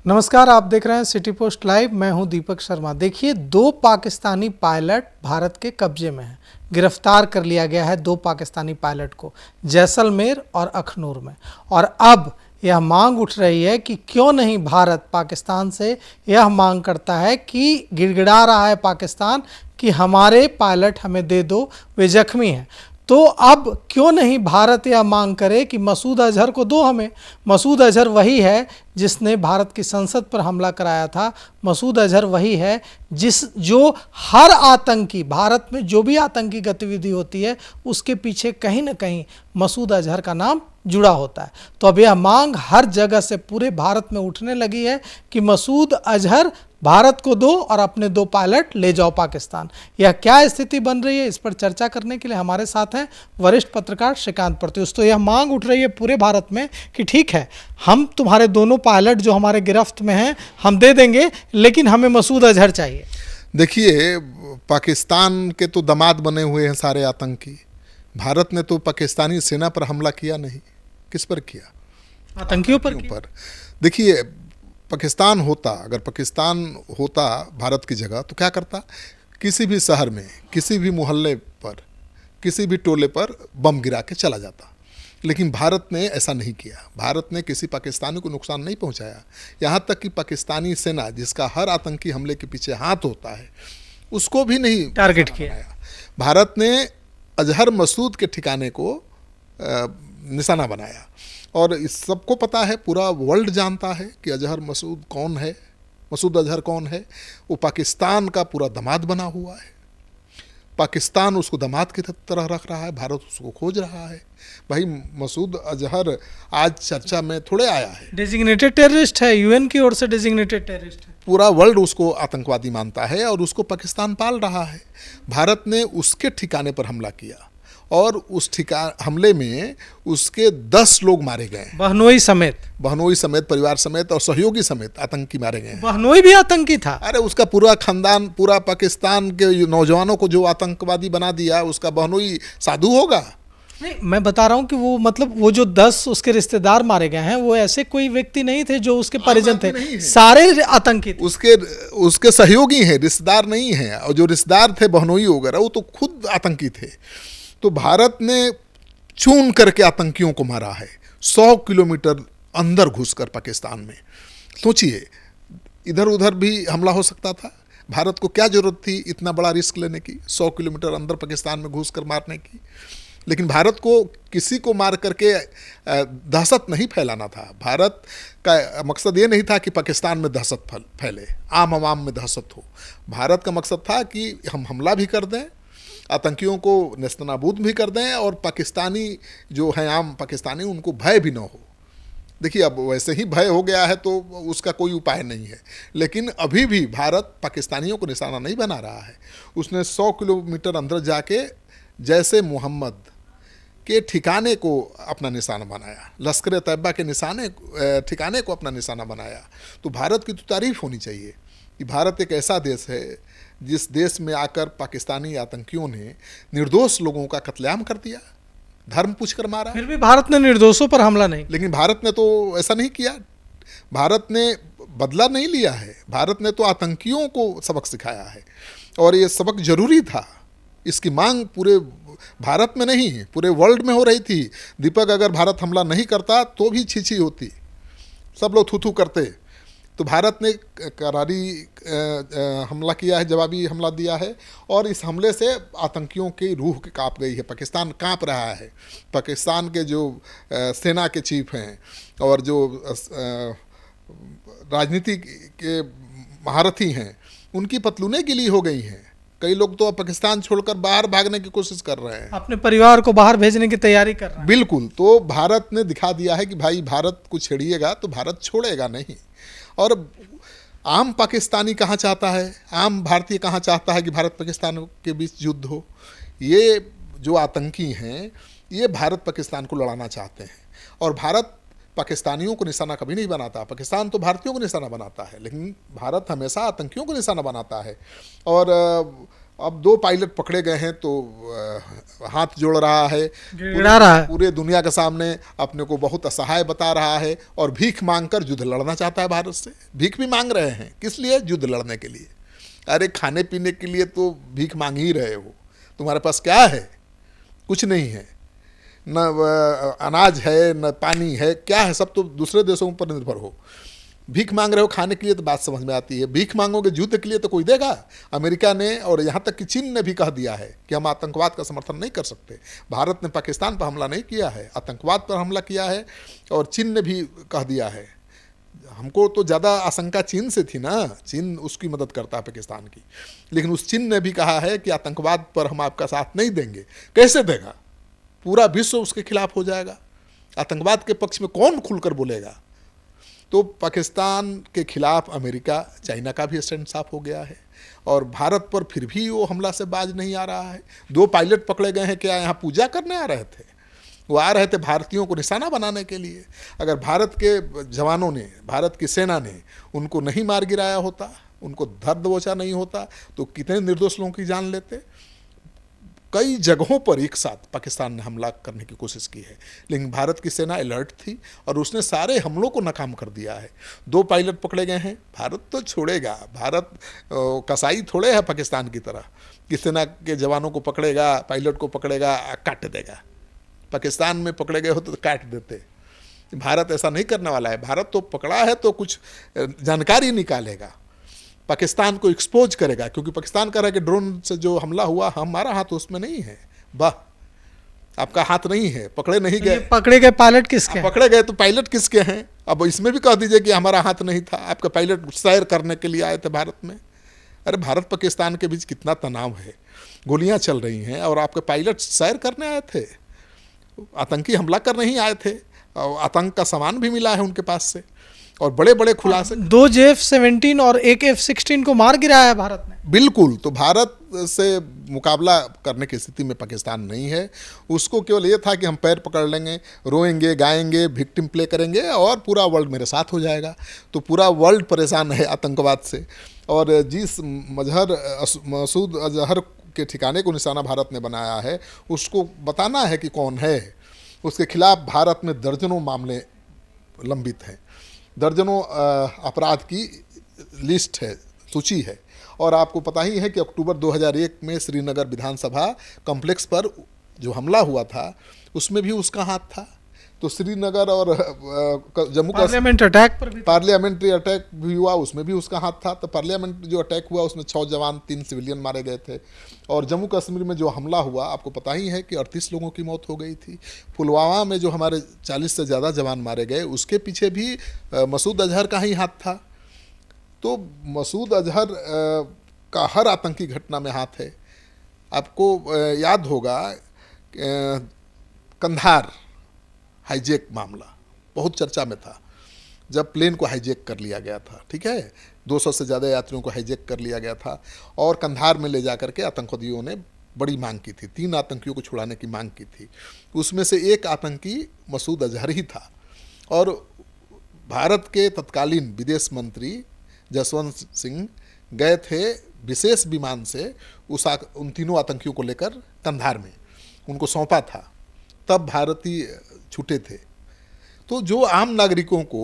नमस्कार, आप देख रहे हैं सिटी पोस्ट लाइव। मैं हूं दीपक शर्मा। देखिए, दो पाकिस्तानी पायलट भारत के कब्जे में हैं। गिरफ्तार कर लिया गया है दो पाकिस्तानी पायलट को, जैसलमेर और अखनूर में। और अब यह मांग उठ रही है कि क्यों नहीं भारत पाकिस्तान से यह मांग करता है कि गिड़गिड़ा रहा है पाकिस्तान कि हमारे पायलट हमें दे दो, वे जख्मी हैं। तो अब क्यों नहीं भारत यह मांग करे कि मसूद अजहर को दो हमें। मसूद अजहर वही है जिसने भारत की संसद पर हमला कराया था। मसूद अजहर वही है जो हर आतंकी, भारत में जो भी आतंकी गतिविधि होती है उसके पीछे कहीं ना कहीं मसूद अजहर का नाम जुड़ा होता है। तो अब यह मांग हर जगह से पूरे भारत में उठने लगी है कि मसूद अजहर भारत को दो और अपने दो पायलट ले जाओ पाकिस्तान। यह क्या स्थिति बन रही है, इस पर चर्चा करने के लिए हमारे साथ हैं वरिष्ठ पत्रकार श्रीकांत प्रत्युष। तो यह मांग उठ रही है पूरे भारत में कि ठीक है, हम तुम्हारे दोनों पायलट जो हमारे गिरफ्त में हैं हम दे देंगे, लेकिन हमें मसूद अजहर चाहिए। देखिए, पाकिस्तान के तो दामाद बने हुए हैं सारे आतंकी। भारत ने तो पाकिस्तानी सेना पर हमला किया नहीं। किस पर किया? आतंकियों पर। देखिए, पाकिस्तान होता, अगर पाकिस्तान होता भारत की जगह तो क्या करता? किसी भी शहर में, किसी भी मोहल्ले पर, किसी भी टोले पर बम गिरा के चला जाता। लेकिन भारत ने ऐसा नहीं किया। भारत ने किसी पाकिस्तानी को नुकसान नहीं पहुंचाया। यहाँ तक कि पाकिस्तानी सेना, जिसका हर आतंकी हमले के पीछे हाथ होता है, उसको भी नहीं टारगेट किया। भारत ने अजहर मसूद के ठिकाने को निशाना बनाया। और इस सबको पता है, पूरा वर्ल्ड जानता है कि अजहर मसूद कौन है, मसूद अजहर कौन है। वो पाकिस्तान का पूरा दामाद बना हुआ है। पाकिस्तान उसको दामाद की तरह रख रहा है, भारत उसको खोज रहा है। भाई, मसूद अजहर आज चर्चा में थोड़े आया है। डेजिग्नेटेड टेररिस्ट है, यूएन की ओर से डेजिग्नेटेड टेररिस्ट है। पूरा वर्ल्ड उसको आतंकवादी मानता है और उसको पाकिस्तान पाल रहा है। भारत ने उसके ठिकाने पर हमला किया और उस हमले में उसके 10 लोग मारे गए, बहनोई समेत, परिवार समेत और सहयोगी समेत आतंकी मारे गए। बहनोई भी आतंकी था। अरे, उसका पूरा खानदान, पूरा पाकिस्तान के नौजवानों को जो आतंकवादी बना दिया, उसका बहनोई साधु होगा? नहीं, मैं बता रहा हूँ कि वो मतलब वो जो 10 उसके रिश्तेदार मारे गए हैं, वो ऐसे कोई व्यक्ति नहीं थे जो उसके परिजन थे, सारे आतंकी थे। उसके सहयोगी हैं, रिश्तेदार नहीं हैं। और जो रिश्तेदार थे बहनोई वगैरह, वो तो खुद आतंकी थे। तो भारत ने चून करके आतंकियों को मारा है 100 किलोमीटर अंदर घुसकर पाकिस्तान में। सोचिए, इधर उधर भी हमला हो सकता था। भारत को क्या जरूरत थी इतना बड़ा रिस्क लेने की, 100 किलोमीटर अंदर पाकिस्तान में घुसकर मारने की? लेकिन भारत को किसी को मार करके दहशत नहीं फैलाना था। भारत का मकसद ये नहीं था कि पाकिस्तान में दहशत फैले, आम आवाम में दहशत हो। भारत का मकसद था कि हम हमला भी कर दें, आतंकियों को नेस्तनाबूद भी कर दें, और पाकिस्तानी जो हैं, आम पाकिस्तानी, उनको भय भी ना हो। देखिए, अब वैसे ही भय हो गया है तो उसका कोई उपाय नहीं है। लेकिन अभी भी भारत पाकिस्तानियों को निशाना नहीं बना रहा है। उसने 100 किलोमीटर अंदर जाके जैसे मोहम्मद के ठिकाने को अपना निशाना बनाया, लश्कर तैयबा के ठिकाने को अपना निशाना बनाया। तो भारत की तो तारीफ होनी चाहिए कि भारत एक ऐसा देश है जिस देश में आकर पाकिस्तानी आतंकियों ने निर्दोष लोगों का कत्लेआम कर दिया, धर्म पूछकर मारा। फिर भी भारत ने निर्दोषों पर हमला नहीं। लेकिन भारत ने तो ऐसा नहीं किया। भारत ने बदला नहीं लिया है। भारत ने तो आतंकियों को सबक सिखाया है, और ये सबक जरूरी था। इसकी मांग पूरे भारत में नहीं, पूरे वर्ल्ड में हो रही थी। दीपक, अगर भारत हमला नहीं करता तो भी छीछी होती, सब लोग थू थू करते। तो भारत ने करारी हमला किया है, जवाबी हमला दिया है, और इस हमले से आतंकियों की रूह कांप गई है। पाकिस्तान कांप रहा है। पाकिस्तान के जो सेना के चीफ हैं और जो राजनीति के महारथी हैं, उनकी पतलूनें गीली हो गई हैं। कई लोग तो पाकिस्तान छोड़कर बाहर भागने की कोशिश कर रहे हैं, अपने परिवार को बाहर भेजने की तैयारी कर रहे हैं। बिल्कुल। तो भारत ने दिखा दिया है कि भाई, भारत को छेड़िएगा तो भारत छोड़ेगा नहीं। और आम पाकिस्तानी कहाँ चाहता है, आम भारतीय कहाँ चाहता है कि भारत पाकिस्तान के बीच युद्ध हो? ये जो आतंकी हैं, ये भारत पाकिस्तान को लड़ाना चाहते हैं। और भारत पाकिस्तानियों को निशाना कभी नहीं बनाता। पाकिस्तान तो भारतीयों को निशाना बनाता है, लेकिन भारत हमेशा आतंकियों को निशाना बनाता है। अब 2 पायलट पकड़े गए हैं तो हाथ जोड़ रहा है, गिड़गिड़ा रहा है। पूरे दुनिया के सामने अपने को बहुत असहाय बता रहा है और भीख मांगकर युद्ध लड़ना चाहता है भारत से। भीख भी मांग रहे हैं, किस लिए? युद्ध लड़ने के लिए। अरे खाने पीने के लिए तो भीख मांग ही रहे हो, तुम्हारे पास क्या है? कुछ नहीं है, न अनाज है न पानी है, क्या है? सब तो दूसरे देशों पर निर्भर हो। भीख मांग रहे हो खाने के लिए तो बात समझ में आती है, भीख मांगोगे युद्ध के लिए तो कोई देगा? अमेरिका ने और यहाँ तक कि चीन ने भी कह दिया है कि हम आतंकवाद का समर्थन नहीं कर सकते। भारत ने पाकिस्तान पर हमला नहीं किया है, आतंकवाद पर हमला किया है। और चीन ने भी कह दिया है। हमको तो ज़्यादा आशंका चीन से थी ना, चीन उसकी मदद करता है पाकिस्तान की, लेकिन उस चीन ने भी कहा है कि आतंकवाद पर हम आपका साथ नहीं देंगे। कैसे देगा? पूरा विश्व उसके खिलाफ हो जाएगा। आतंकवाद के पक्ष में कौन खुलकर बोलेगा? तो पाकिस्तान के खिलाफ अमेरिका, चाइना का भी स्टैंड साफ हो गया है और भारत पर फिर भी वो हमला से बाज नहीं आ रहा है। 2 पायलट पकड़े गए हैं, क्या यहाँ पूजा करने आ रहे थे? वो आ रहे थे भारतीयों को निशाना बनाने के लिए। अगर भारत के जवानों ने, भारत की सेना ने उनको नहीं मार गिराया होता, उनको धर दबोचा नहीं होता, तो कितने निर्दोष लोगों की जान लेते। कई जगहों पर एक साथ पाकिस्तान ने हमला करने की कोशिश की है, लेकिन भारत की सेना अलर्ट थी और उसने सारे हमलों को नाकाम कर दिया है। 2 पायलट पकड़े गए हैं, भारत तो छोड़ेगा। भारत कसाई थोड़े है पाकिस्तान की तरह कि सेना के जवानों को पकड़ेगा, पायलट को पकड़ेगा, काट देगा। पाकिस्तान में पकड़े गए हो तो काट देते। भारत ऐसा नहीं करने वाला है। भारत तो पकड़ा है तो कुछ जानकारी निकालेगा, पाकिस्तान को एक्सपोज करेगा, क्योंकि पाकिस्तान कह रहा है कि ड्रोन से जो हमला हुआ हमारा हाथ उसमें नहीं है। वाह, आपका हाथ नहीं है, पकड़े नहीं गए। पकड़े गए पायलट किसके हैं? पकड़े गए तो पायलट किसके हैं? अब इसमें भी कह दीजिए कि हमारा हाथ नहीं था, आपका पायलट सैर करने के लिए आए थे भारत में। अरे भारत पाकिस्तान के बीच कितना तनाव है, गोलियां चल रही हैं और आपके पायलट सैर करने आए थे, आतंकी हमला कर नहीं आए थे। और आतंक का सामान भी मिला है उनके पास से और बड़े बड़े खुलासे। 2 J-17 और एक F-16 को मार गिराया है भारत ने। बिल्कुल, तो भारत से मुकाबला करने की स्थिति में पाकिस्तान नहीं है। उसको केवल ये था कि हम पैर पकड़ लेंगे, रोएंगे, गाएंगे, विक्टिम प्ले करेंगे और पूरा वर्ल्ड मेरे साथ हो जाएगा। तो पूरा वर्ल्ड परेशान है आतंकवाद से। और जिस मसूद अजहर के ठिकाने को निशाना भारत ने बनाया है, उसको बताना है कि कौन है। उसके खिलाफ भारत में दर्जनों मामले लंबित हैं, दर्जनों अपराध की लिस्ट है, सूची है। और आपको पता ही है कि अक्टूबर 2001 में श्रीनगर विधानसभा कॉम्प्लेक्स पर जो हमला हुआ था उसमें भी उसका हाथ था। तो श्रीनगर और जम्मू पार्लियामेंट अटैक पर भी, पार्लियामेंट्री अटैक भी हुआ, उसमें भी उसका हाथ था। तो पार्लियामेंट जो अटैक हुआ उसमें 6 जवान 3 सिविलियन मारे गए थे। और जम्मू कश्मीर में जो हमला हुआ, आपको पता ही है कि 38 लोगों की मौत हो गई थी। पुलवामा में जो हमारे 40 से ज़्यादा जवान मारे गए, उसके पीछे भी मसूद अजहर का ही हाथ था। तो मसूद अजहर का हर आतंकी घटना में हाथ है। आपको याद होगा कंधार हाईजैक मामला बहुत चर्चा में था, जब प्लेन को हाईजैक कर लिया गया था। ठीक है, 200 से ज़्यादा यात्रियों को हाईजैक कर लिया गया था और कंधार में ले जा करके आतंकवादियों ने बड़ी मांग की थी, 3 आतंकियों को छुड़ाने की मांग की थी। उसमें से एक आतंकी मसूद अजहर ही था। और भारत के तत्कालीन विदेश मंत्री जसवंत सिंह गए थे विशेष विमान से उन तीनों आतंकियों को लेकर कंधार में, उनको सौंपा था, तब भारतीय छूटे थे। तो जो आम नागरिकों को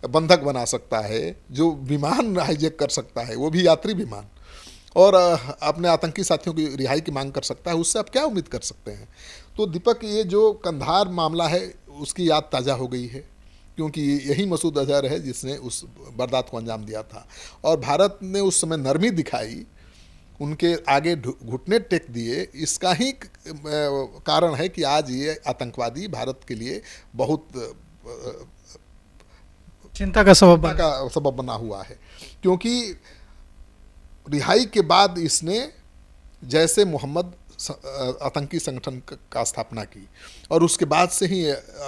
बंधक बना सकता है, जो विमान हाईजैक कर सकता है, वो भी यात्री विमान, और अपने आतंकी साथियों की रिहाई की मांग कर सकता है, उससे आप क्या उम्मीद कर सकते हैं? तो दीपक, ये जो कंधार मामला है उसकी याद ताज़ा हो गई है, क्योंकि यही मसूद अजहर है जिसने उस वारदात को अंजाम दिया था। और भारत ने उस समय नरमी दिखाई, उनके आगे घुटने टेक दिए। इसका ही कारण है कि आज ये आतंकवादी भारत के लिए बहुत चिंता का सबब बना हुआ है। क्योंकि रिहाई के बाद इसने जैसे मोहम्मद आतंकी संगठन का स्थापना की और उसके बाद से ही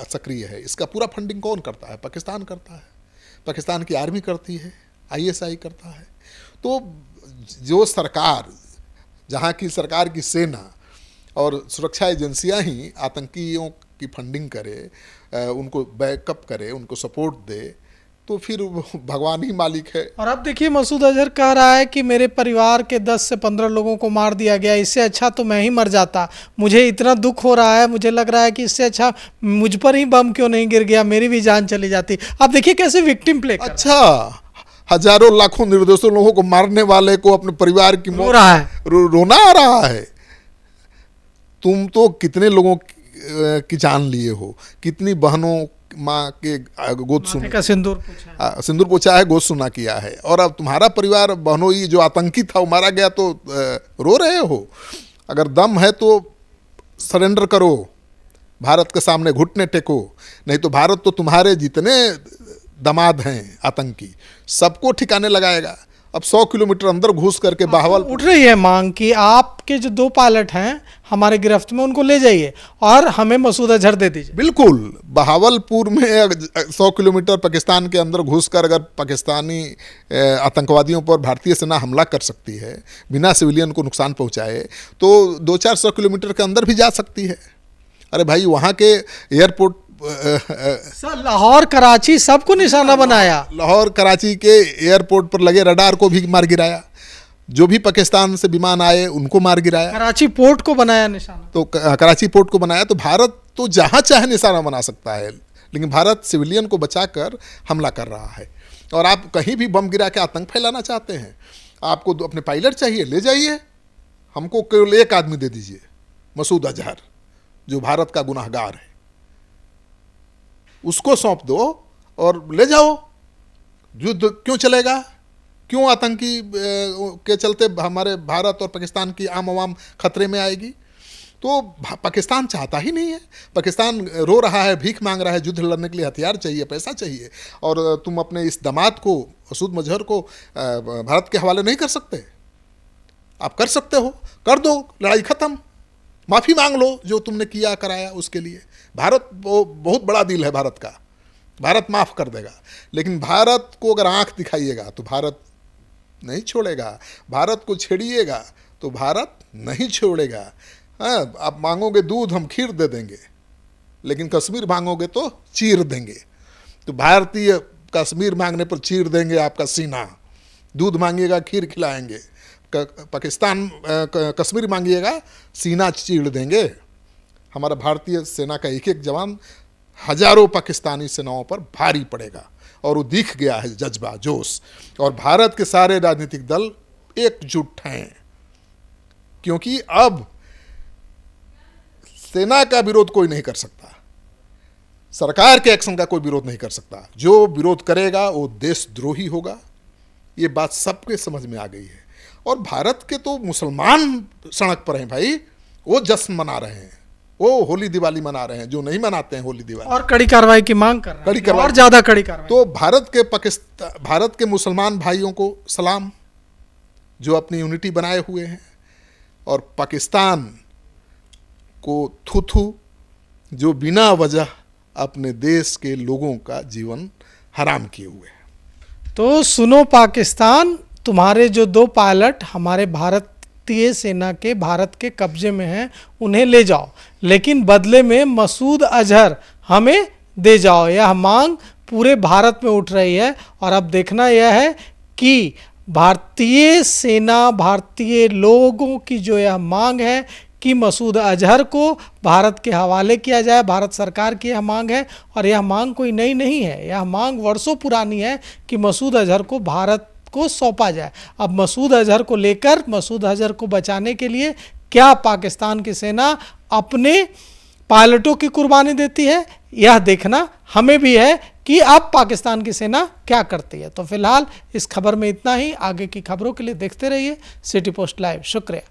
सक्रिय है। इसका पूरा फंडिंग कौन करता है? पाकिस्तान करता है, पाकिस्तान की आर्मी करती है, ISI करता है। तो जो सरकार, जहाँ की सरकार की सेना और सुरक्षा एजेंसियां ही आतंकियों की फंडिंग करे, उनको बैकअप करे, उनको सपोर्ट दे, तो फिर वो भगवान ही मालिक है। और अब देखिए मसूद अजहर कह रहा है कि मेरे परिवार के 10 से 15 लोगों को मार दिया गया, इससे अच्छा तो मैं ही मर जाता, मुझे इतना दुख हो रहा है, मुझे लग रहा है कि इससे अच्छा मुझ पर ही बम क्यों नहीं गिर गया, मेरी भी जान चली जाती। अब देखिए कैसे विक्टिम प्ले कर रहा है। अच्छा, हजारों लाखों निर्दोषों लोगों को मारने वाले को अपने परिवार की रो रहा है। रोना आ रहा है। तुम तो कितने लोगों की जान लिए हो, कितनी बहनों माँ के गोद सुना का सिंदूर पूछा है। सिंदूर पोछा है, गोद सुना किया है, और अब तुम्हारा परिवार बहनोई जो आतंकी था वो मारा गया तो रो रहे हो। अगर दम है तो सरेंडर करो, भारत के सामने घुटने टेको, नहीं तो भारत तो तुम्हारे जितने दामाद हैं आतंकी सबको ठिकाने लगाएगा। अब 100 किलोमीटर अंदर घुस करके बाहवल उठ रही है मांग कि आपके जो 2 पायलट हैं हमारे गिरफ्त में, उनको ले जाइए और हमें मसूद अजहर दे दीजिए। बिल्कुल, बहावलपुर में 100 किलोमीटर पाकिस्तान के अंदर घुसकर अगर पाकिस्तानी आतंकवादियों पर भारतीय सेना हमला कर सकती है बिना सिविलियन को नुकसान पहुंचाए, तो 200-400 किलोमीटर के अंदर भी जा सकती है। अरे भाई, वहाँ के एयरपोर्ट सर लाहौर कराची सबको निशाना बनाया। लाहौर कराची के एयरपोर्ट पर लगे रडार को भी मार गिराया, जो भी पाकिस्तान से विमान आए उनको मार गिराया। कराची पोर्ट को बनाया निशाना, तो कराची पोर्ट को बनाया। तो भारत तो जहाँ चाहे निशाना बना सकता है, लेकिन भारत सिविलियन को बचाकर हमला कर रहा है। और आप कहीं भी बम गिरा के आतंक फैलाना चाहते हैं, आपको अपने पायलट चाहिए, ले जाइए, हमको केवल एक आदमी दे दीजिए, मसूद अजहर, जो भारत का गुनाहगार है, उसको सौंप दो और ले जाओ। युद्ध क्यों चलेगा? क्यों आतंकी के चलते हमारे भारत और पाकिस्तान की आम आवाम खतरे में आएगी? तो पाकिस्तान चाहता ही नहीं है। पाकिस्तान रो रहा है, भीख मांग रहा है, युद्ध लड़ने के लिए हथियार चाहिए, पैसा चाहिए, और तुम अपने इस दामाद को, मसूद अजहर को भारत के हवाले नहीं कर सकते? आप कर सकते हो, कर दो, लड़ाई ख़त्म, माफ़ी मांग लो जो तुमने किया कराया उसके लिए। भारत बहुत बड़ा दिल है भारत का, भारत माफ़ कर देगा। लेकिन भारत को अगर आंख दिखाइएगा तो भारत नहीं छोड़ेगा, भारत को छेड़िएगा तो भारत नहीं छोड़ेगा। हाँ, आप मांगोगे दूध, हम खीर दे देंगे, लेकिन कश्मीर मांगोगे तो चीर देंगे। तो भारतीय कश्मीर मांगने पर चीर देंगे आपका सीना, दूध मांगिएगा खीर खिलाएंगे, पाकिस्तान कश्मीर मांगिएगा सीना चीर देंगे। हमारा भारतीय सेना का एक एक जवान हजारों पाकिस्तानी सेनाओं पर भारी पड़ेगा, और वो दिख गया है जज्बा, जोश। और भारत के सारे राजनीतिक दल एकजुट हैं, क्योंकि अब सेना का विरोध कोई नहीं कर सकता, सरकार के एक्शन का कोई विरोध नहीं कर सकता। जो विरोध करेगा वो देशद्रोही होगा। ये बात सबके समझ में आ गई है। और भारत के तो मुसलमान सड़क पर हैं भाई, वो जश्न मना रहे हैं, वो होली दिवाली मना रहे हैं, जो नहीं मनाते हैं होली दिवाली, और कड़ी कार्रवाई की मांग कर रहे हैं, और ज्यादा कड़ी कार्रवाई। तो भारत के मुसलमान भाइयों को सलाम, जो अपनी यूनिटी बनाए हुए हैं, और पाकिस्तान को थू थू, जो बिना वजह अपने देश के लोगों का जीवन हराम किए हुए हैं। तो सुनो पाकिस्तान, तुम्हारे जो 2 पायलट हमारे भारतीय सेना के भारत के कब्जे में हैं, उन्हें ले जाओ, लेकिन बदले में मसूद अजहर हमें दे जाओ। यह मांग पूरे भारत में उठ रही है। और अब देखना यह है कि भारतीय सेना, भारतीय लोगों की जो यह मांग है कि मसूद अजहर को भारत के हवाले किया जाए, भारत सरकार की यह मांग है। और यह मांग कोई नई नहीं है, यह मांग वर्षों पुरानी है कि मसूद अजहर को भारत को सौंपा जाए। अब मसूद अजहर को लेकर, मसूद अजहर को बचाने के लिए क्या पाकिस्तान की सेना अपने पायलटों की कुर्बानी देती है, यह देखना हमें भी है कि अब पाकिस्तान की सेना क्या करती है। तो फिलहाल इस खबर में इतना ही। आगे की खबरों के लिए देखते रहिए सिटी पोस्ट लाइव। शुक्रिया।